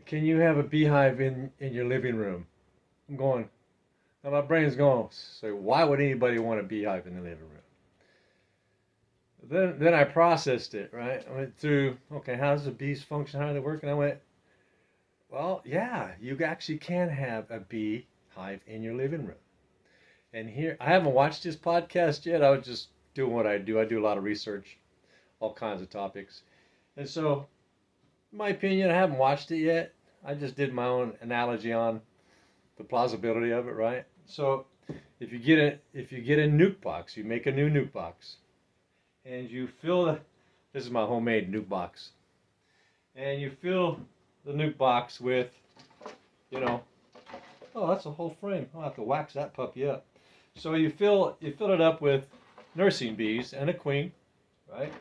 Can you have a beehive in your living room? I'm going, and my brain's going, so why would anybody want a beehive in the living room? Then I processed it, right? I went through, okay, how does the bees function? How do they work? And I went, well, yeah, you actually can have a beehive in your living room. And here, I haven't watched this podcast yet. I was just doing what I do. I do a lot of research, all kinds of topics. And so, in my opinion, I haven't watched it yet. I just did my own analogy on the plausibility of it, right? So, if you get a nuke box, you make a new nuke box, and you fill the this is my homemade nuke box, and you fill the nuke box with, you know, oh, that's a whole frame. I'll have to wax that puppy up. So you fill it up with nursing bees and a queen, right?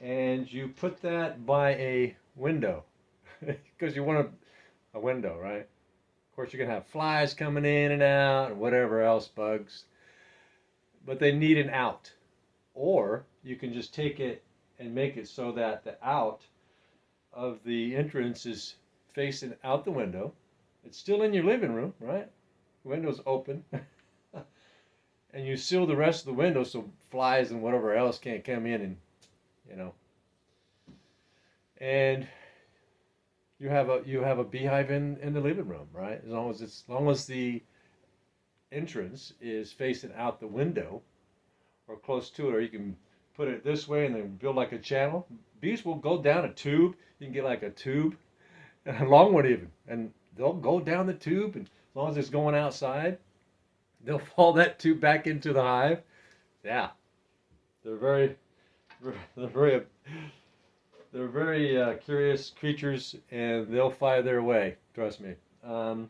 And you put that by a window because you want a window, right? Of course, you're gonna have flies coming in and out and whatever else, bugs, but they need an out. Or you can just take it and make it so that the out of the entrance is facing out the window. It's still in your living room, right? The window's open. And you seal the rest of the window so flies and whatever else can't come in and, you know. And you have a beehive in the living room, right? As long as the entrance is facing out the window or close to it, or you can put it this way and then build like a channel. Bees will go down a tube. You can get like a tube, a long one even, and they'll go down the tube, and as long as it's going outside, they'll fall that tube back into the hive. Yeah, they're very, they're very, they're very curious creatures, and they'll find their way. Trust me. And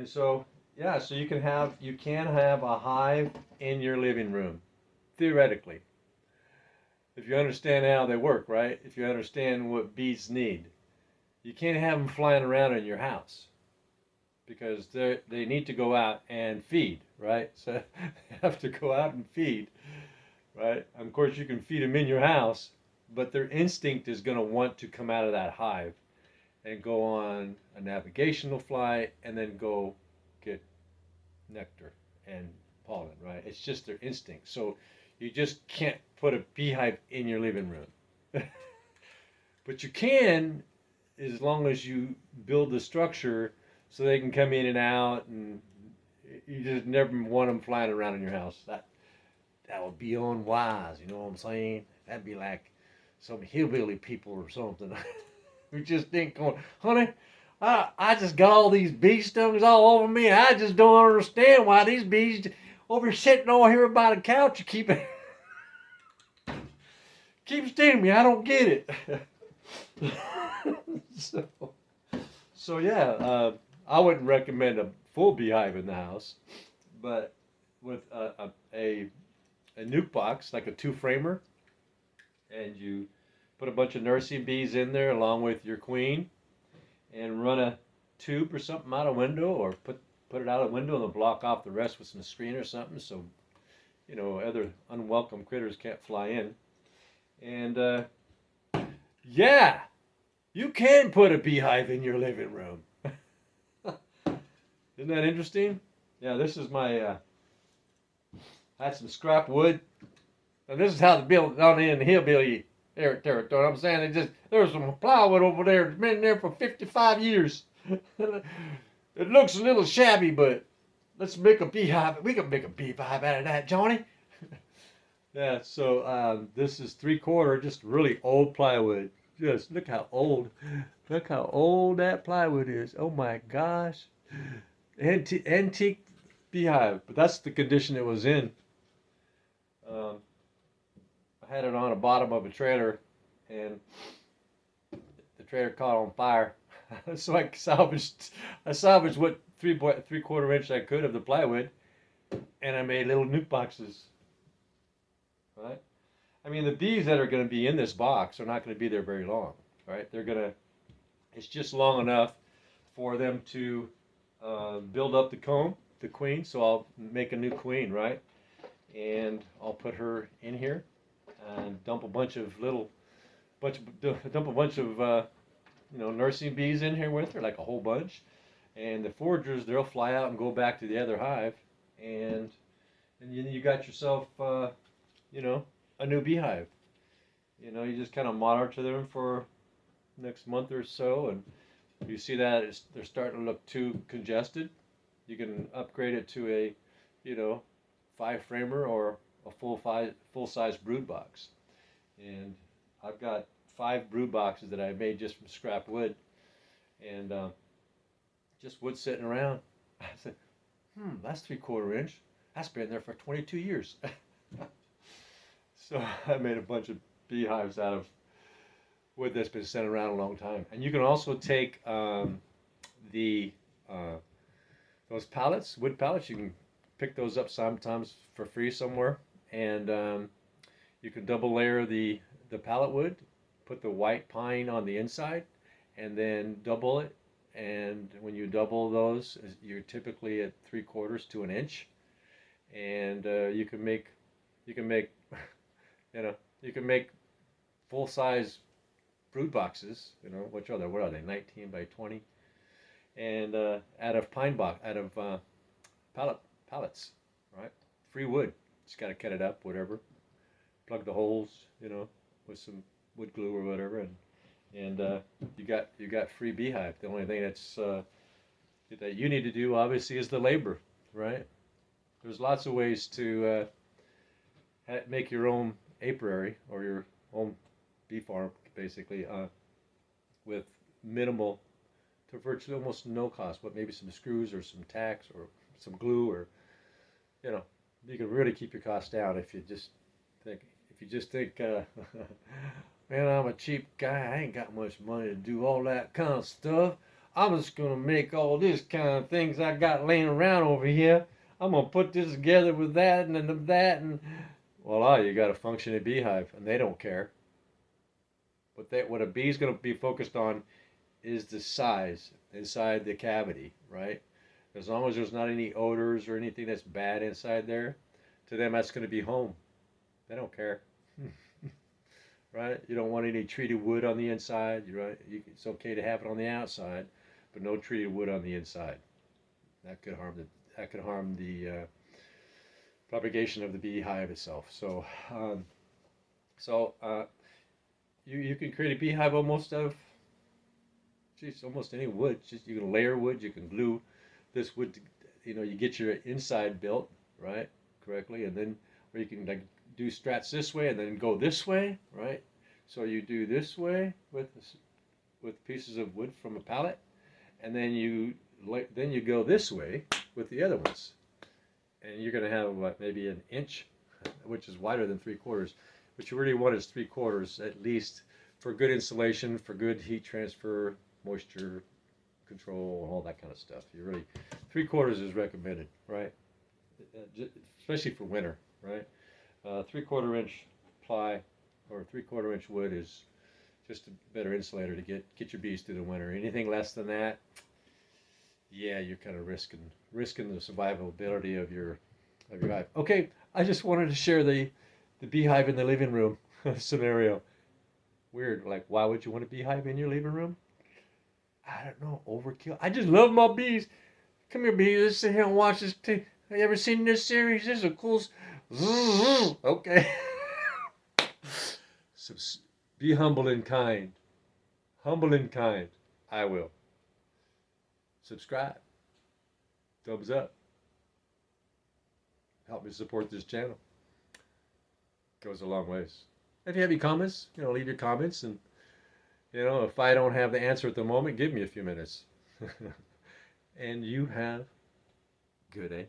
so, yeah, so you can have a hive in your living room, theoretically, if you understand how they work, right? If you understand what bees need, you can't have them flying around in your house because they need to go out and feed, right? So they have to go out and feed, right? And of course, you can feed them in your house, but their instinct is going to want to come out of that hive and go on a navigational flight and then go get nectar and pollen, right? It's just their instinct. So you just can't put a beehive in your living room. But you can, as long as you build the structure so they can come in and out, and you just never want them flying around in your house. That would be unwise. You know what I'm saying? That'd be like some hillbilly people or something who just think, going, honey, I just got all these bee stings all over me. I just don't understand why these bees over sitting over here by the couch keep stinging me. I don't get it. so, so yeah, I wouldn't recommend a full beehive in the house, but with a nuke box, like a two framer, and you put a bunch of nursing bees in there along with your queen, and run a tube or something out a window, or put it out a window and then block off the rest with some screen or something, so other unwelcome critters can't fly in. And yeah, you can put a beehive in your living room. Isn't that interesting? Yeah, this is my. I had some scrap wood, and this is how the bill down in the hillbilly territory. I'm saying there was some plywood over there that's been there for 55 years. It looks a little shabby, but let's make a beehive. We can make a beehive out of that, Johnny. Yeah. So this is 3/4, just really old plywood. Just look how old that plywood is. Oh my gosh, antique beehive. But that's the condition it was in. Um, I had it on the bottom of a trailer, and the trailer caught on fire. So I salvaged what 3/4 inch I could of the plywood, and I made little nuke boxes. Right? I mean, the bees that are going to be in this box are not going to be there very long. Right? They're gonna. It's just long enough for them to build up the comb, the queen. So I'll make a new queen, right? And I'll put her in here and dump a bunch of nursing bees in here with her, like a whole bunch. And the foragers, they'll fly out and go back to the other hive, and you got yourself, you know, a new beehive. You just kind of monitor them for next month or so, and if you see that they're starting to look too congested, you can upgrade it to a, you know, 5 framer or a full size brood box. And I've got 5 brood boxes that I made just from scrap wood, and just wood sitting around. I said, that's 3/4 inch. That's been there for 22 years. So I made a bunch of beehives out of wood that's been sitting around a long time. And you can also take the those pallets, wood pallets. You can pick those up sometimes for free somewhere, and you can double layer the pallet wood, put the white pine on the inside, and then double it. And when you double those, you're typically at 3/4 to an inch, and you can make you can make full size brood boxes. What are they? 19 by 20, and out of pallet pallets, right? Free wood. Just got to cut it up, whatever. Plug the holes, with some wood glue or whatever, and you got free beehive. The only thing that you need to do, obviously, is the labor, right? There's lots of ways to make your own apiary or your own bee farm, basically, with minimal to virtually almost no cost, but maybe some screws or some tacks or some glue, or you can really keep your costs down if you just think, man, I'm a cheap guy. I ain't got much money to do all that kind of stuff. I'm just gonna make all this kind of things I got laying around over here. I'm gonna put this together with that and then that, and voila, you got a functioning beehive, and they don't care. What a bee's gonna be focused on is the size inside the cavity, right? As long as there's not any odors or anything that's bad inside there, to them that's going to be home. They don't care, right? You don't want any treated wood on the inside, right? It's okay to have it on the outside, but no treated wood on the inside. That could harm the propagation of the beehive itself. You can create a beehive almost out of almost any wood. Just you can layer wood. You can glue this wood. You get your inside built right correctly, and then or you can like do strats this way and then go this way, right? So you do this way with pieces of wood from a pallet, and then you go this way with the other ones, and you're going to have maybe an inch, which is wider than 3/4. What you really want is 3/4 at least for good insulation, for good heat transfer, moisture control, and all that kind of stuff. 3/4 is recommended, right? Especially for winter, right? 3/4 inch ply or 3/4 inch wood is just a better insulator to get your bees through the winter. Anything less than that, yeah, you're kind of risking the survivability of your hive. Okay, I just wanted to share the beehive in the living room scenario. Weird, like why would you want a beehive in your living room? I don't know, overkill. I just love my bees. Come here, bees. Let's sit here and watch this. Have you ever seen this series? This is a cool. Okay. So be humble and kind. Humble and kind. I will. Subscribe. Thumbs up. Help me support this channel. Goes a long ways. If you have any comments, leave your comments, and if I don't have the answer at the moment, give me a few minutes. And you have good day.